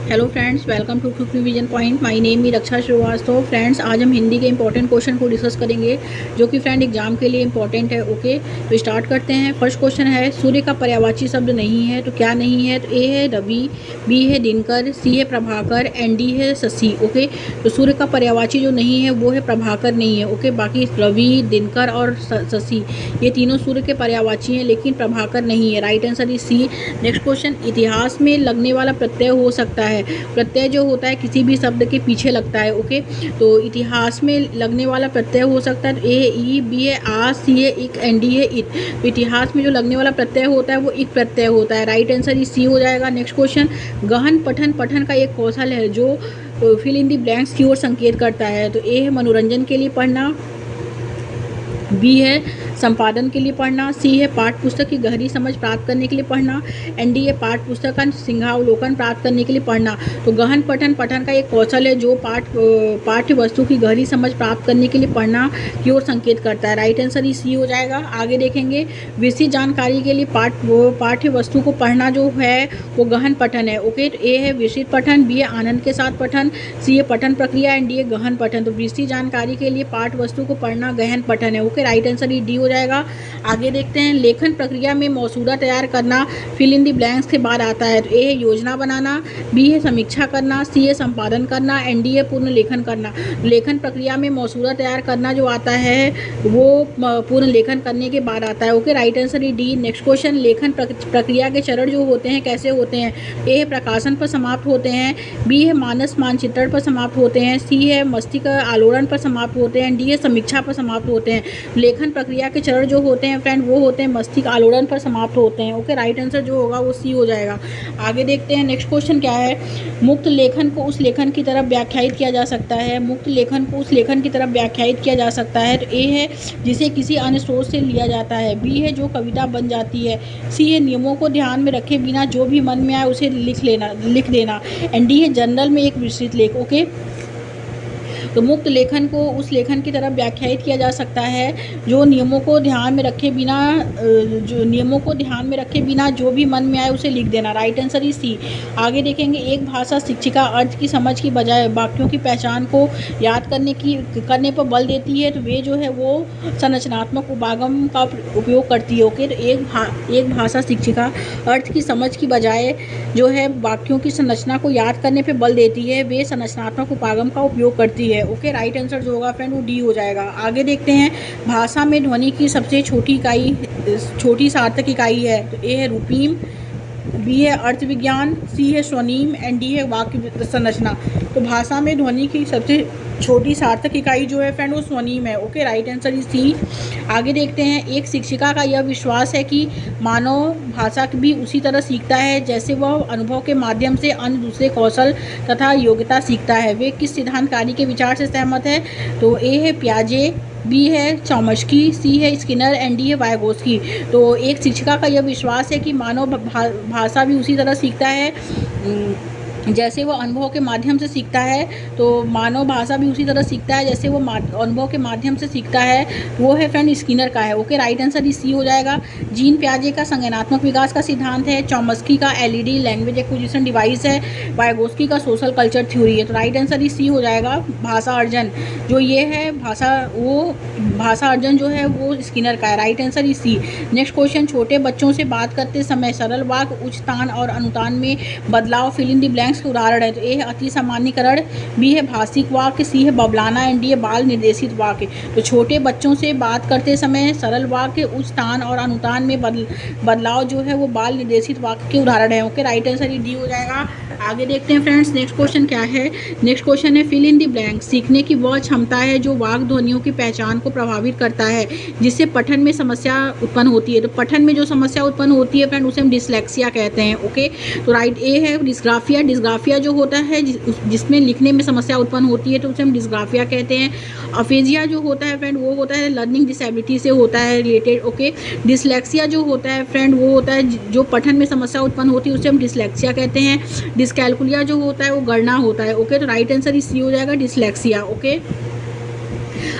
Hello friends, welcome to quick revision point. My name is Raksha Srivastava. Friends, आज हम हिंदी के important question को discuss करेंगे जो कि फ्रेंड एग्जाम के लिए इंपॉर्टेंट है। ओके, तो स्टार्ट करते हैं। फर्स्ट क्वेश्चन है, सूर्य का पर्यायवाची शब्द नहीं है तो क्या नहीं है? तो ए है रवि, बी है दिनकर, सी है प्रभाकर एंड डी है शशि। ओके, तो सूर्य का पर्यायवाची जो नहीं है वो है प्रभाकर नहीं है। ओके, बाकी रवि, दिनकर और शशि ये तीनों सूर्य के पर्यायवाची हैं, लेकिन प्रभाकर नहीं है। Right answer is C. Next question, इतिहास में लगने वाला प्रत्यय हो सकता है। प्रत्यय जो होता है किसी भी शब्द के पीछे लगता है। ओके, तो इतिहास में लगने वाला प्रत्यय हो सकता है। ए है ई, बी है आ, सी है इक एंड डी है इत। तो इतिहास में जो लगने वाला प्रत्यय होता है वो इक प्रत्यय होता है। राइट आंसर इज सी हो जाएगा। नेक्स्ट क्वेश्चन, गहन पठन पठन का एक कौशल है जो फिल इन दी ब्लैंक्स की ओर संकेत करता है। तो ए है मनोरंजन के लिए पढ़ना, बी है संपादन के लिए पढ़ना, सी है पाठ्य पुस्तक की गहरी समझ प्राप्त करने के लिए पढ़ना एंड डी है पाठ्य पुस्तक का सिंहावलोकन प्राप्त करने के लिए पढ़ना। तो गहन पठन पठन का एक कौशल है जो पाठ्य वस्तु की गहरी समझ प्राप्त करने के लिए पढ़ना की ओर संकेत करता है। राइट आंसर ही सी हो जाएगा। आगे देखेंगे, विस्तृत जानकारी के लिए पाठ्य वस्तु को पढ़ना जो है वो गहन पठन है। ओके, तो ए है विस्तृत पठन, बी है आनंद के साथ पठन, सी है पठन प्रक्रिया एंड डी है गहन पठन। तो विस्तृत जानकारी के लिए पाठ्य वस्तु को पढ़ना गहन पठन है। ओके, राइट आंसर ही डी हो जाएगा। आगे देखते हैं, लेखन प्रक्रिया में मसौदा तैयार करना फिल इन दी ब्लैंक्स के बाद आता है। तो ए है योजना बनाना, बी है समीक्षा करना, सी है संपादन करना एंड डी है पूर्ण लेखन करना। लेखन प्रक्रिया में मसौदा तैयार करना जो आता है वो पूर्ण लेखन करने के बाद आता है। ओके, राइट आंसर ही डी। नेक्स्ट क्वेश्चन, लेखन प्रक्रिया के चरण जो होते हैं कैसे होते हैं? ए है प्रकाशन पर समाप्त होते हैं, बी है मानस मानचित्रण पर समाप्त होते हैं, सी है मस्तिष्क आलोड़न पर समाप्त होते हैं, डी है समीक्षा पर समाप्त होते हैं। लेखन प्रक्रिया के चरण जो होते हैं फ्रेंड वो होते हैं मस्तिष्क आलोड़न पर समाप्त होते हैं। ओके, राइट आंसर जो होगा वो सी हो जाएगा। आगे देखते हैं, नेक्स्ट क्वेश्चन क्या है, मुक्त लेखन को उस लेखन की तरफ व्याख्यायित किया जा सकता है। मुक्त लेखन को उस लेखन की तरफ व्याख्यायित किया जा सकता है। तो ए है जिसे किसी अन्य स्रोत से लिया जाता है, बी है जो कविता बन जाती है, सी है नियमों को ध्यान में रखे बिना जो भी मन में आए उसे लिख देना एंड डी है जनरल में एक विस्तृत लेख। ओके, तो मुक्त लेखन को उस लेखन की तरफ व्याख्यायित किया जा सकता है जो नियमों को ध्यान में रखे बिना जो भी मन में आए उसे लिख देना। Right answer is C. आगे देखेंगे, एक भाषा शिक्षिका अर्थ की समझ की बजाय वाक्यों की पहचान को याद करने पर बल देती है। तो वे जो है वो संरचनात्मक उपागम का उपयोग करती है। ओके, तो एक भाषा शिक्षिका अर्थ की समझ की बजाय जो है वाक्यों की संरचना को याद करने पर बल देती है, वे संरचनात्मक उपागम का उपयोग करती है। ओके, राइट आंसर जो होगा फ्रेंड वो डी हो जाएगा। आगे देखते हैं, भाषा में ध्वनि की सबसे छोटी सार्थक इकाई है। तो ए है रूपीम, बी है अर्थ विज्ञान, सी है स्वनीम एंड डी है वाक्य संरचना। तो भाषा में ध्वनि की सबसे छोटी सार्थक इकाई जो है फ्रेंड वो स्वनीम है। Okay, right answer is C. आगे देखते हैं, एक शिक्षिका का यह विश्वास है कि मानव भाषा भी उसी तरह सीखता है जैसे वह अनुभव के माध्यम से अन्य दूसरे कौशल तथा योग्यता सीखता है। वे किस सिद्धांतकारी के विचार से सहमत है? तो ए है पियाजे, बी है चॉम्स्की, सी है स्किनर एंड डी है वाइगोस्की। तो एक शिक्षिका का यह विश्वास है कि मानव भाषा भी उसी तरह सीखता है जैसे वो अनुभव के माध्यम से सीखता है। तो मानव भाषा भी उसी तरह सीखता है जैसे वो अनुभव के माध्यम से सीखता है, वो है फ्रेंड स्किनर का है। ओके, राइट आंसर ही सी हो जाएगा। जीन पियाजे का संज्ञानात्मक विकास का सिद्धांत है, चॉम्स्की का एलईडी लैंग्वेज एक्विजिशन डिवाइस है, वाइगोस्की का सोशल कल्चर थ्योरी है। तो राइट आंसर ही सी हो जाएगा। भाषा अर्जन जो ये है भाषा अर्जन जो है वो स्किनर का है। राइट आंसर ही सी। नेक्स्ट क्वेश्चन, छोटे बच्चों से बात करते समय सरल वाक्य उच्च तान और अनुतान में बदलाव फिल इन दी ब्लैंक्स के उदाहरण है। तो ए है अति सामान्यकरण, बी है भाषिक वाक्य, सी है बबलाना एंड डी है बाल निर्देशित वाक्य। तो छोटे बच्चों से बात करते समय सरल वाक्य उच्च तान और अनुतान में बदलाव जो है वो बाल निर्देशित वाक्य के उदाहरण है। ओके, राइट आंसर ही डी हो जाएगा। आगे देखते हैं फ्रेंड्स, नेक्स्ट क्वेश्चन क्या है। नेक्स्ट क्वेश्चन है, फिल इन दी ब्लैंक सीखने की वह क्षमता है जो वाक ध्वनियों की पहचान को प्रभावित करता है जिससे पठन में समस्या उत्पन्न होती है। तो पठन में जो समस्या उत्पन्न होती है फ्रेंड उसे हम डिसलेक्सिया कहते हैं। ओके, तो राइट ए है डिस्ग्राफिया जो होता है जिसमें लिखने में समस्या उत्पन्न होती है तो उसे हम डिस्ग्राफिया कहते हैं। अफेजिया जो होता है फ्रेंड वो होता है लर्निंग डिसेबिलिटी से होता है रिलेटेड। ओके, डिसलेक्सिया जो होता है फ्रेंड वो होता है जो पठन में समस्या उत्पन्न होती है उसे हम डिसलेक्सिया कहते हैं। डिस्कैलकुलिया जो होता है वो गणना होता है। ओके, तो राइट आंसर इसी हो जाएगा डिसलेक्सिया। ओके,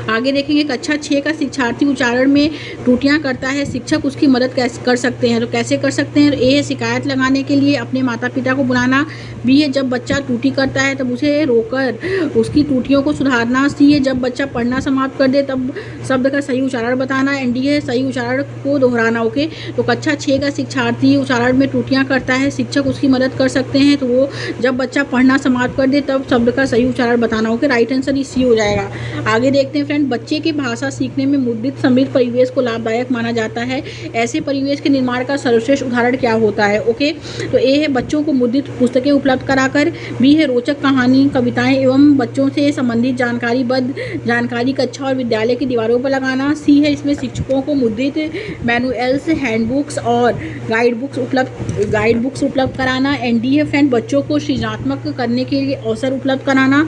आगे देखेंगे कक्षा 6 का शिक्षार्थी उच्चारण में त्रुटियां करता है, शिक्षक उसकी मदद कैसे कर सकते हैं। तो कैसे कर सकते हैं? ए है शिकायत लगाने के लिए अपने माता पिता को बुलाना। बी है जब बच्चा त्रुटि करता है तब उसे रोककर उसकी त्रुटियों को सुधारना। सी है जब बच्चा पढ़ना समाप्त कर दे तब शब्द का सही उच्चारण बताना। एंड डी है सही उच्चारण को दोहराना। ओके, तो कक्षा 6 का शिक्षार्थी उच्चारण में त्रुटियां करता है, शिक्षक उसकी मदद कर सकते हैं। तो वो जब बच्चा पढ़ना समाप्त कर दे तब शब्द का सही उच्चारण बताना। ओके, राइट आंसर ई सी हो जाएगा। आगे देखते हैं फ्रेंड, बच्चे की भाषा सीखने में मुद्रित समृद्ध परिवेश को लाभदायक माना जाता है। ऐसे परिवेश के निर्माण का सर्वश्रेष्ठ उदाहरण क्या होता है? ओके, तो ए है बच्चों को मुद्रित पुस्तकें उपलब्ध कराकर। बी है रोचक कहानी, कविताएं एवं बच्चों से संबंधित जानकारी कक्षा और विद्यालय की दीवारों पर लगाना। सी है इसमें शिक्षकों को मुद्रित मैनुअल्स, हैंडबुक्स और गाइड बुक्स उपलब्ध कराना। एंड डी है फ्रेंड बच्चों को सृजनात्मक करने के लिए अवसर उपलब्ध कराना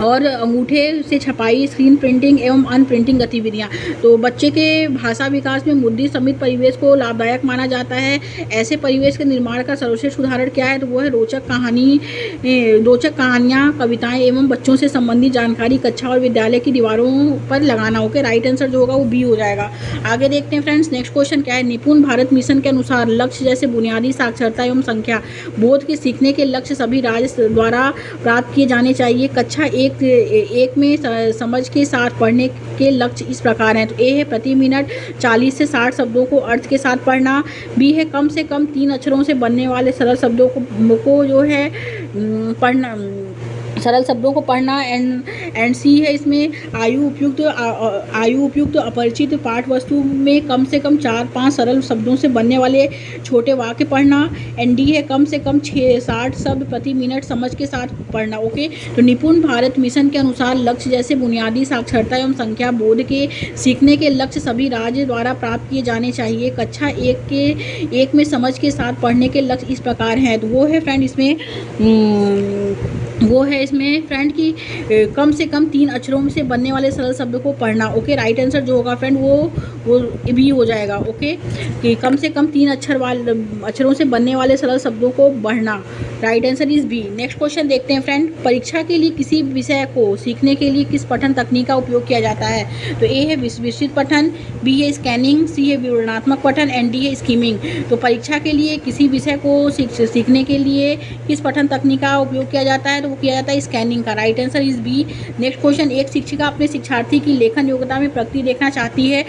और अंगूठे से छपाई, स्क्रीन प्रिंटिंग एवं अन्य प्रिंटिंग गतिविधियाँ। तो बच्चे के भाषा विकास में मुद्रित समृद्ध परिवेश को लाभदायक माना जाता है। ऐसे परिवेश के निर्माण का सर्वश्रेष्ठ उदाहरण क्या है? तो वो है रोचक कहानियाँ, कविताएं एवं बच्चों से संबंधित जानकारी कक्षा और विद्यालय की दीवारों पर लगाना। ओके, राइट आंसर जो होगा वो बी हो जाएगा। आगे देखते हैं फ्रेंड्स, नेक्स्ट क्वेश्चन क्या है? निपुण भारत मिशन के अनुसार लक्ष्य जैसे बुनियादी साक्षरता एवं संख्या बोध के सीखने के लक्ष्य सभी राज्य द्वारा प्राप्त किए जाने चाहिए। कक्षा एक में समझ के साथ पढ़ने के लक्ष्य इस प्रकार हैं। तो ए है प्रति मिनट 40 से 60 शब्दों को अर्थ के साथ पढ़ना। बी है कम से कम 3 अक्षरों से बनने वाले सरल शब्दों को जो है पढ़ना, एंड सी है इसमें आयु उपयुक्त अपरिचित पाठ वस्तु में कम से कम 4-5 सरल शब्दों से बनने वाले छोटे वाक्य पढ़ना। एंड डी है कम से कम 60 शब्द प्रति मिनट समझ के साथ पढ़ना। ओके, तो निपुण भारत मिशन के अनुसार लक्ष्य जैसे बुनियादी साक्षरता एवं संख्या बोध के सीखने के लक्ष्य सभी राज्य द्वारा प्राप्त किए जाने चाहिए। कक्षा एक में समझ के साथ पढ़ने के लक्ष्य इस प्रकार हैं। तो वो है फ्रेंड की कम से कम 3 अक्षरों से बनने वाले सरल शब्द को पढ़ना। ओके, राइट आंसर जो होगा फ्रेंड वो भी हो जाएगा। ओके, कि कम से कम 3 अक्षरों से बनने वाले सरल शब्दों को पढ़ना। Right answer is B. Next question देखते हैं फ्रेंड, परीक्षा के लिए किसी विषय को सीखने के लिए किस पठन तकनीक का उपयोग किया जाता है? तो ए है विस्तृत पठन, बी है स्कैनिंग, सी है विवरणात्मक पठन, एंड डी है स्कीमिंग। तो परीक्षा के लिए किसी विषय को सीखने के लिए किस पठन तकनीक का उपयोग किया जाता है? तो वो किया जाता है स्कैनिंग का। Right answer is B. Next question, एक शिक्षिका अपने शिक्षार्थी की लेखन योग्यता में प्रगति देखना चाहती है,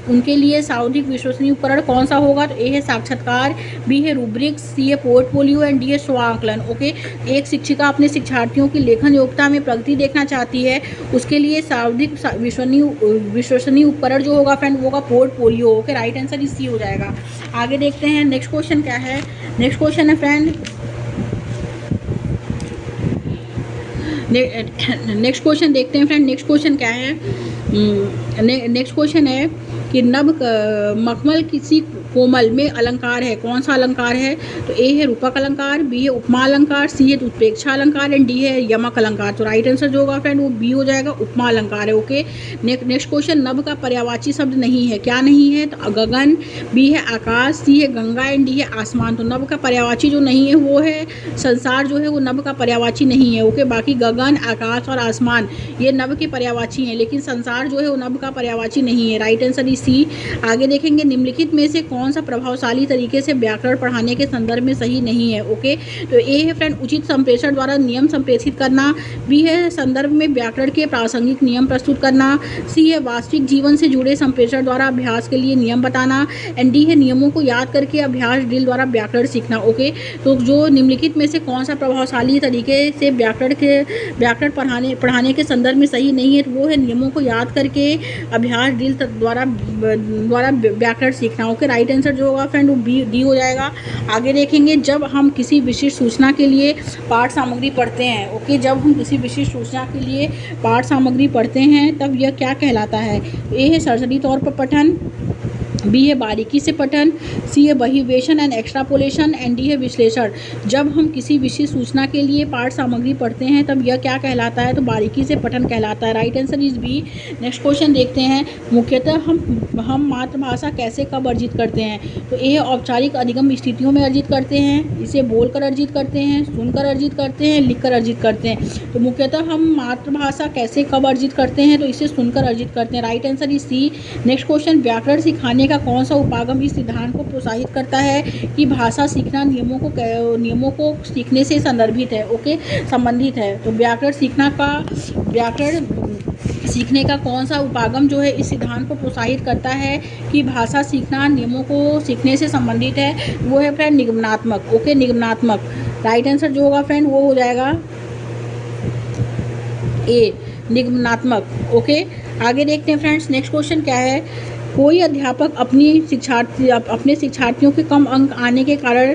उनके लिए सावधिक विश्वसनीय उपकरण कौन सा होगा? तो ए है साक्षात्कार, बी है रूब्रिक्स, सी है पोर्टफोलियो, एंड डी है स्वांकलन। ओके, एक शिक्षिका अपने शिक्षार्थियों की लेखन योग्यता में प्रगति देखना चाहती है, उसके लिए सावधिक विश्वसनीय उपकरण जो होगा फ्रेंड वो होगा portfolio. Okay, right answer is C हो जाएगा। आगे देखते हैं नेक्स्ट क्वेश्चन क्या है। नेक्स्ट क्वेश्चन है फ्रेंड, नेक्स्ट क्वेश्चन देखते हैं फ्रेंड। नेक्स्ट क्वेश्चन क्या है? नेक्स्ट क्वेश्चन है कि नभ मखमल किसी कोमल में अलंकार है, कौन सा अलंकार है? तो ए है रूपक अलंकार, बी है उपमा अलंकार, सी है उत्प्रेक्षा अलंकार, एंड डी है यमक अलंकार। तो राइट आंसर जो होगा फ्रेंड वो बी हो जाएगा, उपमा अलंकार है। ओके, नेक्स्ट क्वेश्चन, नभ का पर्यायवाची शब्द नहीं है, क्या नहीं है? तो गगन, बी है आकाश, सी है गंगा, एंड डी है आसमान। तो नभ का पर्यायवाची जो नहीं है वो है संसार, जो है वो नभ का पर्यायवाची नहीं है। ओके, बाकी गगन, आकाश और आसमान ये नभ के पर्यायवाची हैं, लेकिन संसार जो है वो नभ का पर्यायवाची नहीं है। Right answer is C. आगे देखेंगे, निम्नलिखित में से कौन सा प्रभावशाली तरीके से व्याकरण पढ़ाने के संदर्भ में सही नहीं है? ओके, तो ए है फ्रेंड उचित संप्रेषण द्वारा नियम संप्रेषित करना, बी है संदर्भ में व्याकरण के प्रासंगिक नियम प्रस्तुत करना, सी है वास्तविक जीवन से जुड़े संप्रेषण द्वारा अभ्यास के लिए नियम बताना, एंड डी है नियमों को याद करके अभ्यास ड्रिल द्वारा व्याकरण सीखना। ओके, तो जो निम्नलिखित में से कौन सा प्रभावशाली तरीके से व्याकरण पढ़ाने के संदर्भ में सही नहीं है? तो वो है नियमों को याद करके अभ्यास ड्रिल द्वारा व्याकरण सीखना। ओके, राइट आंसर जो होगा फ्रेंड वो बी डी हो जाएगा। आगे देखेंगे, जब हम किसी विशिष्ट सूचना के लिए पाठ सामग्री पढ़ते हैं, ओके, जब हम किसी विशिष्ट सूचना के लिए पाठ सामग्री पढ़ते हैं तब यह क्या कहलाता है? ए है सरसरी तौर पर पठन, बी है बारीकी से पठन, सी है बहिर्वेशन एंड एक्सट्रापोलेशन एंड डी है विश्लेषण। जब हम किसी विशेष सूचना के लिए पाठ सामग्री पढ़ते हैं तब यह क्या कहलाता है, तो बारीकी से पठन कहलाता है। Right answer is B. Next question देखते हैं, मुख्यतः हम मातृभाषा कैसे कब अर्जित करते हैं, तो ये औपचारिक अधिगम स्थितियों में अर्जित करते हैं, इसे बोलकर अर्जित करते हैं, सुनकर अर्जित करते हैं, लिखकर अर्जित करते हैं। तो मुख्यतः हम मातृभाषा कैसे कब अर्जित करते हैं, तो इसे सुनकर अर्जित करते हैं। Right answer is C. Next question, व्याकरण सिखाने का कौन सा उपागम इस सिद्धांत को प्रोत्साहित करता है कि भाषा सीखना नियमों को सीखने से संदर्भित है, ओके, संबंधित है। तो व्याकरण सीखने का कौन सा उपागम जो है इस सिद्धांत को प्रोत्साहित करता है कि भाषा सीखना नियमों को सीखने से संबंधित है, वो है फ्रेंड निगमनात्मक, ओके, निगमनात्मक। राइट आंसर जो होगा फ्रेंड वो हो जाएगा ए, निगमनात्मक, ओके। आगे देखते हैं फ्रेंड्स, नेक्स्ट क्वेश्चन क्या है, कोई अध्यापक अपने शिक्षार्थियों के कम अंक आने के कारण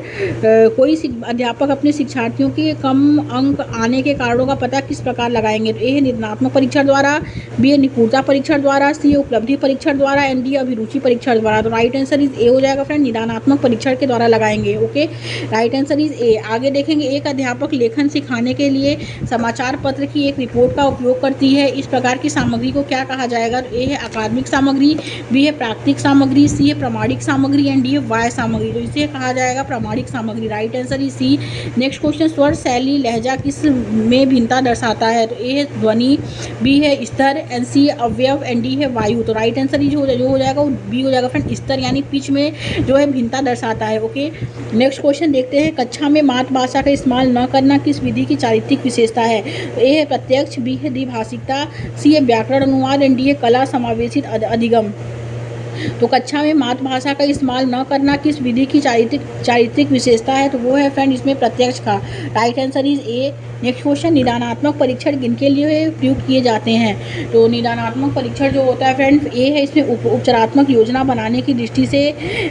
अपने शिक्षार्थियों के कम अंक आने के कारणों का पता किस प्रकार लगाएंगे, तो ए है निदानात्मक परीक्षण द्वारा, बी है निपुणता परीक्षण द्वारा, सी है उपलब्धि परीक्षण द्वारा एंड डी अभिरुचि परीक्षण द्वारा। तो राइट आंसर इज ए हो जाएगा फ्रेंड, निदानात्मक परीक्षण के द्वारा लगाएंगे, ओके। राइट आंसर इज ए। आगे देखेंगे, एक अध्यापक लेखन सिखाने के लिए समाचार पत्र की एक रिपोर्ट का उपयोग करती है, इस प्रकार की सामग्री को क्या कहा जाएगा, तो ए है अकादमिक सामग्री, बी है प्राकृतिक सामग्री, सी है प्रामाणिक सामग्री एंड डी है वाह्य सामग्री। तो इसे कहा जाएगा प्रामाणिक सामग्री। Right answer is C. Next question, स्वर शैली लहजा किस में भिन्नता दर्शाता है, तो ए है ध्वनि, बी है स्तर एंड सी अवयव एंड डी है वायु। तो राइट आंसर जो हो जाएगा वो बी हो जाएगा फ्रेंड, स्तर यानी पिच में जो है भिन्नता दर्शाता है, ओके। नेक्स्ट क्वेश्चन देखते हैं, कक्षा में मातृभाषा का इस्तेमाल न करना किस विधि की चारित्रिक विशेषता है, तो ए है प्रत्यक्ष, बी है द्विभाषिकता, सी है व्याकरण अनुवाद एंड डी है कला समावेशित अधिगम। तो कक्षा में मातृभाषा का इस्तेमाल न करना किस विधि की चारित्रिक विशेषता है, तो वो है फ्रेंड इसमें प्रत्यक्ष का। Right answer is A. Next question, निदानात्मक परीक्षण किनके लिए प्रयुक्त किए जाते हैं, तो निदानात्मक परीक्षण जो होता है फ्रेंड ए है, इसमें उपचारात्मक योजना बनाने की दृष्टि से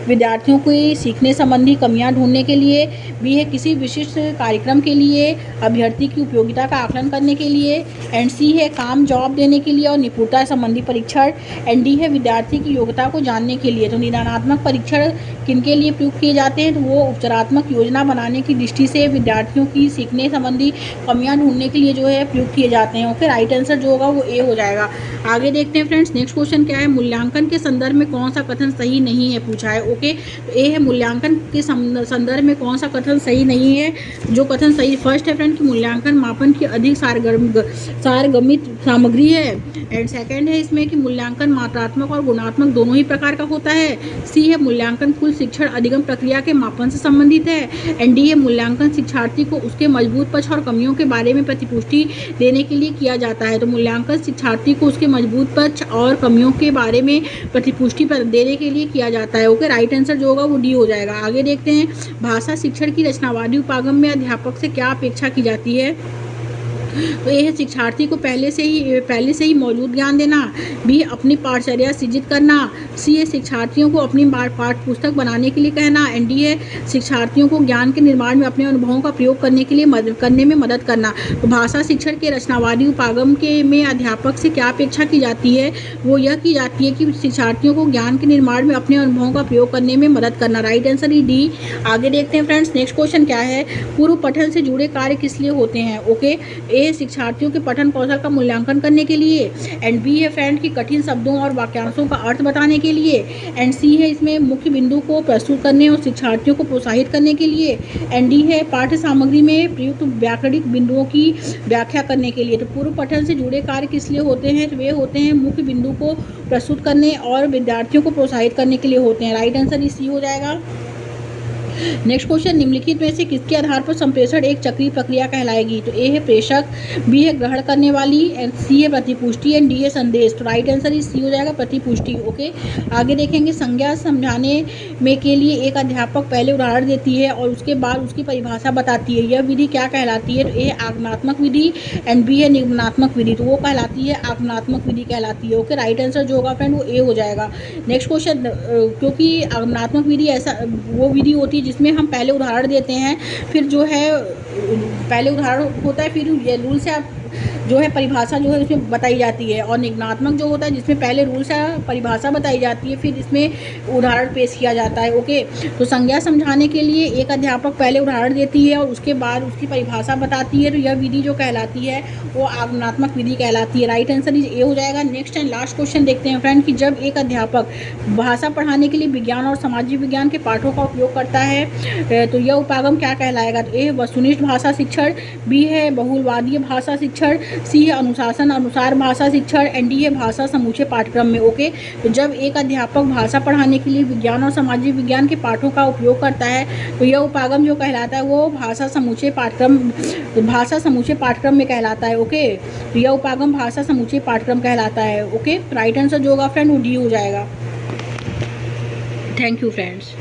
विद्यार्थियों को सीखने संबंधी कमियां ढूंढने के लिए, बी है किसी विशिष्ट कार्यक्रम के लिए, अभ्यर्थी की उपयोगिता का आकलन करने के लिए एंड सी है काम जवाब देने के लिए और निपुणता संबंधी परीक्षण एंड डी है विद्यार्थी की योग्यता को जानने के लिए। तो निदानात्मक परीक्षण किनके लिए प्रयुक्त किए जाते हैं, तो वो उपचारात्मक योजना बनाने की दृष्टि से विद्यार्थियों की सीखने संबंधी कमियां ढूंढने के लिए जो है प्रयुक्त किए जाते हैं, ओके। राइट आंसर जो होगा वो ए हो जाएगा। आगे देखते हैं फ्रेंड्स, नेक्स्ट क्वेश्चन क्या है, मूल्यांकन के संदर्भ में कौन सा कथन सही नहीं है पूछा है, ओके। तो ए है मूल्यांकन के संदर्भ में कौन सा कथन सही नहीं है, जो कथन सही, फर्स्ट है फ्रेंड कि मूल्यांकन मापन की अधिक सारगर्भित सामग्री है एंड सेकंड है इसमें कि मूल्यांकन मात्रात्मक और गुणात्मक दोनों ही प्रकार का होता है, सी है मूल्यांकन कुल शिक्षण अधिगम प्रक्रिया के मापन से संबंधित है एंड डी है मूल्यांकन शिक्षार्थी को उसके मजबूत पक्ष और कमियों के बारे में प्रतिपुष्टि देने के लिए किया जाता है। तो मूल्यांकन शिक्षार्थी को उसके मजबूत पक्ष और कमियों के बारे में प्रतिपुष्टि देने के लिए किया जाता है, ओके। राइट आंसर जो होगा वो डी हो जाएगा। आगे देखते हैं, भाषा शिक्षण की रचनावादी उपागम में अध्यापक से क्या अपेक्षा की जाती है, तो ये है शिक्षार्थी को पहले से ही मौजूद ज्ञान देना, बी अपनी पाठचर्या सृजित करना, सी है शिक्षार्थियों को अपनी पाठ पुस्तक बनाने के लिए कहना एंड डी है शिक्षार्थियों को ज्ञान के निर्माण में अपने अनुभवों का प्रयोग करने में मदद करना। तो भाषा शिक्षण के रचनावादी उपागम में अध्यापक से क्या अपेक्षा की जाती है, वो यह की जाती है कि शिक्षार्थियों को ज्ञान के निर्माण में अपने अनुभवों का प्रयोग करने में मदद करना। राइट आंसर ही डी। आगे देखते हैं फ्रेंड्स, नेक्स्ट क्वेश्चन क्या है, पूर्व पठन से जुड़े कार्य किस लिए होते हैं, ओके। ए शिक्षार्थियों के पठन कौशल का मूल्यांकन करने के लिए एंड बी है फ्रेंड की कठिन शब्दों और वाक्यांशों का अर्थ बताने के लिए एंड सी है इसमें मुख्य बिंदु को प्रस्तुत करने और शिक्षार्थियों को प्रोत्साहित करने के लिए एंड डी है पाठ्य सामग्री में प्रयुक्त व्याकरणिक बिंदुओं की व्याख्या करने के लिए। तो पूर्व पठन से जुड़े कार्य किस लिए होते हैं, तो वे होते हैं मुख्य बिंदु को प्रस्तुत करने और विद्यार्थियों को प्रोत्साहित करने के लिए होते हैं। राइट आंसर सी हो जाएगा। नेक्स्ट क्वेश्चन, निम्नलिखित में से किसके आधार पर संप्रेषण एक चक्रीय प्रक्रिया कहलाएगी, तो ए है प्रेषक, बी है ग्रहण करने वाली एंड सी है प्रतिपुष्टि एंड डी है संदेश। तो राइट आंसर इस सी हो जाएगा, प्रतिपुष्टि, ओके। आगे देखेंगे, संज्ञा समझाने में के लिए एक अध्यापक पहले उदाहरण देती है और उसके बाद उसकी परिभाषा बताती है, यह विधि क्या कहलाती है, तो ए है आगमनात्मक विधि एंड बी है निगमनात्मक विधि। तो वो कहलाती है आगमनात्मक विधि कहलाती है, ओके। राइट आंसर जो होगा फ्रेंड वो ए हो जाएगा। नेक्स्ट क्वेश्चन, क्योंकि आगमनात्मक विधि ऐसा वो विधि होती है जिसमें हम पहले उदाहरण देते हैं, फिर जो है पहले उदाहरण होता है, फिर ये रूल से आप जो है परिभाषा जो है उसमें बताई जाती है, और निगमनात्मक जो होता है जिसमें पहले रूल्स या परिभाषा बताई जाती है, फिर इसमें उदाहरण पेश किया जाता है। ओके, तो संज्ञा समझाने के लिए एक अध्यापक पहले उदाहरण देती है और उसके बाद उसकी परिभाषा बताती है। तो यह विधि जो कहलाती है वो आगमनात्मक विधि कहलाती है। राइट आंसर ये हो जाएगा। नेक्स्ट एंड लास्ट क्वेश्चन देखते हैं फ्रेंड कि जब एक अध्यापक भाषा पढ़ाने के लिए विज्ञान और सामाजिक विज्ञान के पाठों का उपयोग करता है तो यह उपागम क्या कहलाएगा? तो ए वस्तुनिष्ठ भाषा शिक्षण, बी है बहुलवादीय भाषा शिक्षण, सी है अनुशासन अनुसार भाषा शिक्षण, एंड डी है भाषा समूचे पाठ्यक्रम में। ओके, तो जब एक अध्यापक भाषा पढ़ाने के लिए विज्ञान और सामाजिक विज्ञान के पाठों का उपयोग करता है तो यह उपागम जो कहलाता है वो भाषा समूचे पाठ्यक्रम में कहलाता है। ओके, तो यह उपागम भाषा समूचे पाठ्यक्रम कहलाता है। ओके, राइट आंसर जो होगा फ्रेंड वो डी हो जाएगा। Thank you friends.